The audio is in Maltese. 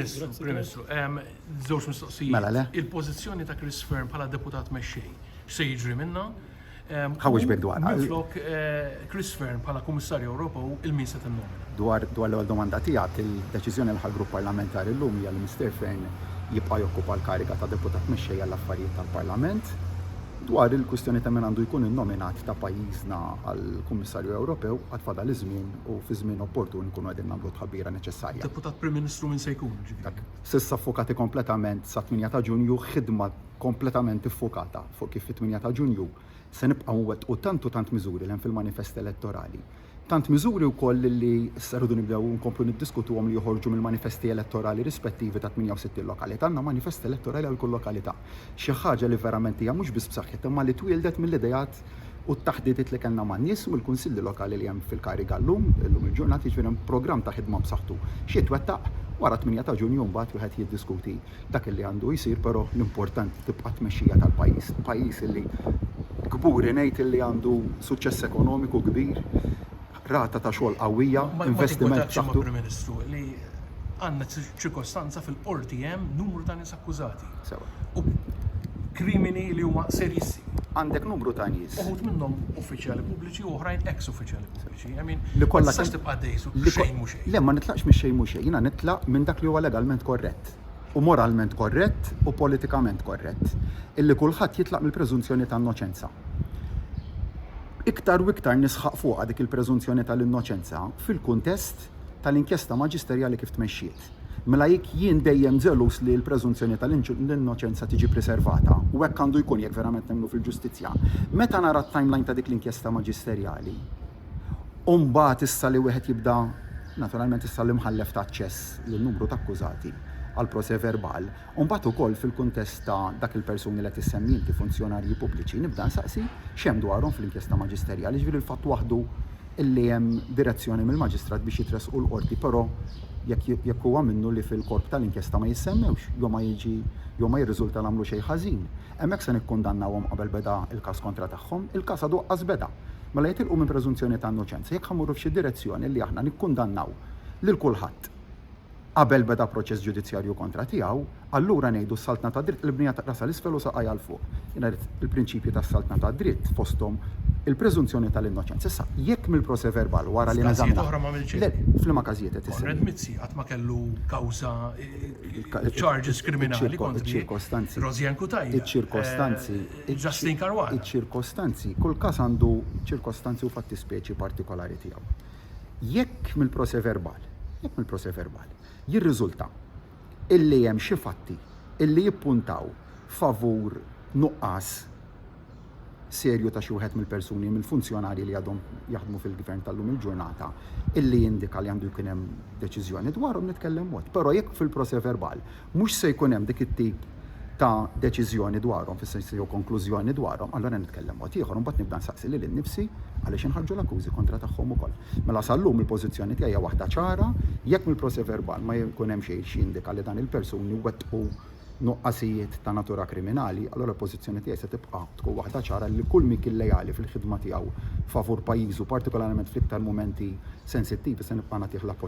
Ministru, żewġ mistoqsijiet. Mela le? Il-pożizzjoni ta' Chris Fern bħala deputat mexxej, x'se jiġri minnha? Ħawiex bek dwar. Minflok Chris Fern bħala Kummissarju Ewropew il-min se tinnomina. Dwar l-ewwel domanda tiegħek, il-deċiżjoni l-grupp parlamentari llum hija li Mr. Fern jibqa' jokkupa l-kariga ta' deputat mexxej għall-affarijiet tal-Parlament. Dwar il-kwistjoni ta' min għandu jkun innominat ta' pajjiżna għall-Kummissarju Ewropew għad fadal iż-żmien u fi żmien opportun nkunu qegħdin nagħmlu tħabbira neċessarja. Deputat Prim Ministru min se jkun ġifieri. Sissa ffokati kompletament sa 8 ta' Ġunju, ħidma kompletament iffokata fuq kif fit-8 ta' Ġunju se nibqgħu nwettqu tant u tant miżuri l fil-manifest elettorali. Tant miżuri wkoll li issa rridu nibdew nkomplu niddiskutuhom li joħorġu mill-manifesti elettorali rispettivi ta' 68 lokalità. Għandna manifest elettorali għal kull lokalità. Xi ħaġa li verament hija mhux biss b'saħħitha imma li twieldet mill-idejat u t-taħdidiet li kellna man nies u l-kunsilli lokali li hemm fil-kariga llum il-ġurnata jiġifieri hemm programm ta' ħidma b'saħħtu. Xi twettaq wara 8 ta' Ġunju mbagħad wieħed jiddiskuti dak li għandu jsir, però l-importanti tibqa' tmexxija tal-pajjiż. Pajjiż li kburi ngħid li għandu suċċess ekonomiku kbir, rata ta' xogħol qawwija, investiment b'saħħtu. Prim Ministru li għandna ċirkostanza fil-qorti hemm numru ta' nies akkużati. U krimini li huma serjissimi. Għandek numru ta' nies. Uħud minnhom uffiċjali pubbliċi u oħrajn ex uffiċjali pubbliċi. I mean, li kollha tistax tibqa' dejsu xejn mhux xejn. Le ma nitlaqx minn xejn mhux xejn, jiena nitlaq minn dak li huwa legalment korrett u moralment korrett u politikament korrett. Illi kulħadd jitlaq mill-preżunzjoni ta' innoċenza. Iktar u iktar nisħaq fuqha dik il-preżunzjoni tal-innoċenza fil-kuntest tal-inkjesta maġisterjali kif tmexxiet. Mela jekk jien dejjem żelus li l-preżunzjoni tal-innoċenza tiġi preservata u hekk għandu jkun jekk verament nemmnu fil-ġustizzja. Meta nara t-timeline ta' dik l-inkjesta maġisterjali, u mbagħad issa li wieħed jibda naturalment issa l-imħallef ta' aċċess lin-numru ta' akkużati għal proċess verbal, u mbagħad ukoll fil-kuntest ta' dak il-persuni li qed issemmi inti funzjonarji pubbliċi nibda nsaqsi x'hemm dwarhom fl-inkjesta maġisterjali, ġifieri l-fatt waħdu illi hemm direzzjoni mill-maġistrat biex jitresqu l-qorti, però jekk huwa minnu li fil-korp tal-inkjesta ma jissemmewx, jew ma jirriżulta nagħmlu xejn ħażin. Hemmhekk se nikkundannawhom qabel beda il-każ kontra tagħhom, il-każ għadu qas beda. Mela jitilqu minn preżunzjoni ta' innoċenza, jekk ħammurru f'xi direzzjoni li aħna nikkundannaw lil kulħadd qabel beda proċess ġudizzjarju kontra tiegħu, allura ngħidu s-saltna ta' dritt il-bnija ta' rasa l-isfel u saqajja l fuq. Jiena il-prinċipju tas-saltna ta' dritt fosthom il-preżunzjoni tal-innoċenza. Issa jekk mill-proċess verbal wara li nażamna. F'liema każijiet qed isir. Konrad Mizzi qatt ma kellu kawża charges kriminali kontri Rozjan Kutaj. Iċ-ċirkostanzi. Justin Karwan. Iċ-ċirkostanzi, kull każ għandu ċirkostanzi u fattispeċi partikolari tiegħu. Jekk mill-proċess verbali jirriżulta illi hemm xi fatti illi jippuntaw favur nuqqas serju ta' xi wieħed mill-persuni mill-funzjonarji li għadhom jaħdmu fil-gvern tal-lum il-ġurnata illi jindika li għandu jkun hemm deċiżjoni dwarhom nitkellem mod. Però jekk fil-proċess verbal mhux se jkun hemm dik it-tip ta' deċiżjoni dwarhom fis-sens jew konklużjoni dwarhom, allura nitkellem mod ieħor u mbagħad nibda nsaqsi lil innifsi għaliex inħarġu l-akkużi kontra tagħhom ukoll. Mela sallum il-pożizzjoni tiegħi hija waħda ċara, jekk mill-proċess verbal ma jkun hemm xejn x'jindika li dan il-persuni wettqu nuqqasijiet ta' natura kriminali, allura l-pożizzjoni tiegħi se tibqa' tkun waħda ċara li kull min kien lejali fil-ħidma tiegħu favur pajjiżu partikolarment fl-iktar mumenti sensittivi se nibqa' nagħtih l-appoġġ.